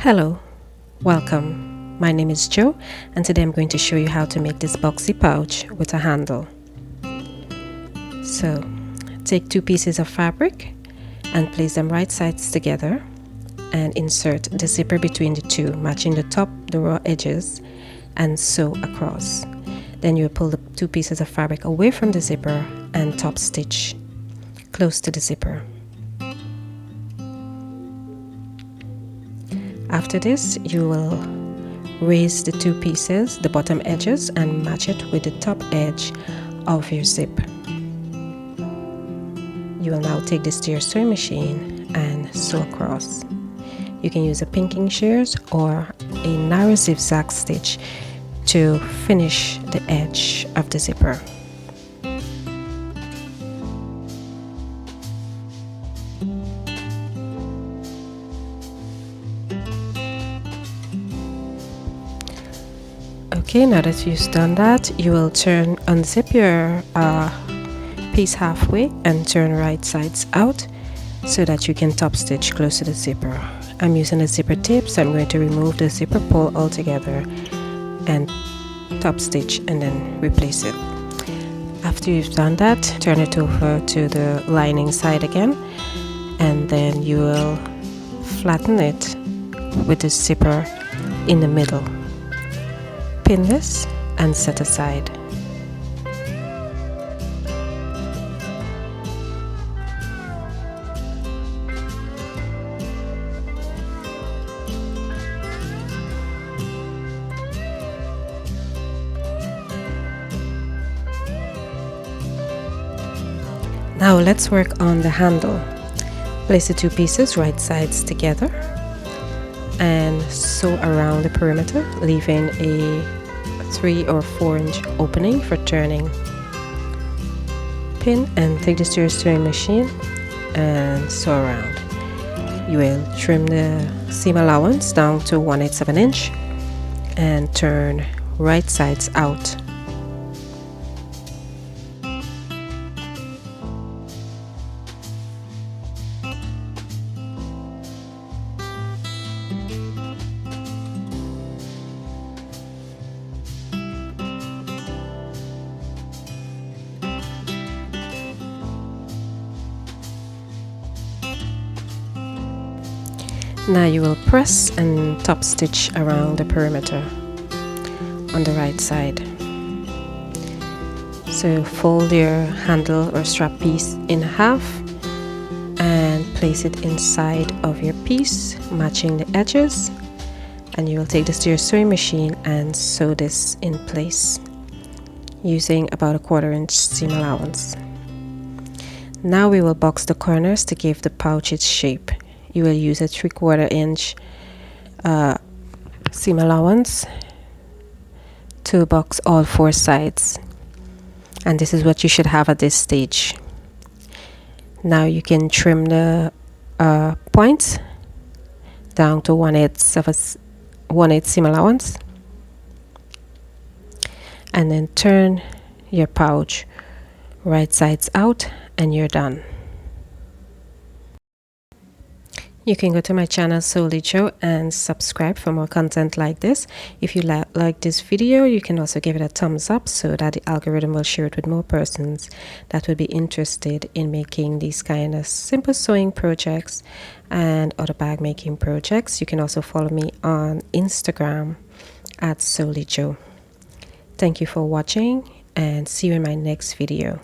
Hello, welcome. My name is Jo, and today I'm going to show you how to make this boxy pouch with a handle. So take two pieces of fabric and place them right sides together and insert the zipper between the two, matching the raw edges, and sew across. Then you pull the two pieces of fabric away from the zipper and top stitch close to the zipper. After this, you will raise the two pieces, the bottom edges, and match it with the top edge of your zip. You will now take this to your sewing machine and sew across. You can use a pinking shears or a narrow zigzag stitch to finish the edge of the zipper. Okay, now that you've done that, you will unzip your piece halfway and turn right sides out so that you can top stitch close to the zipper. I'm using a zipper tape, so I'm going to remove the zipper pull altogether and top stitch and then replace it. After you've done that, turn it over to the lining side again, and then you will flatten it with the zipper in the middle. Pin this and set aside. Now let's work on the handle. Place the two pieces right sides together and sew around the perimeter, leaving a 3 or 4 inch opening for turning. Pin and take this to your sewing machine and sew around. You will trim the seam allowance down to 1/8 of an inch and turn right sides out. Now you will press and top stitch around the perimeter on the right side. So fold your handle or strap piece in half and place it inside of your piece, matching the edges, and you will take this to your sewing machine and sew this in place using about a 1/4 inch seam allowance. Now we will box the corners to give the pouch its shape. You will use a 3/4 inch seam allowance to box all 4 sides, and this is what you should have at this stage. Now you can trim the points down to 1/8 seam allowance, and then turn your pouch right sides out and you're done. You can go to my channel sewlyjo and subscribe for more content like this. If you like this video, you can also give it a thumbs up so that the algorithm will share it with more persons that would be interested in making these kind of simple sewing projects and other bag making projects. You can also follow me on Instagram at sewlyjo. Thank you for watching and see you in my next video.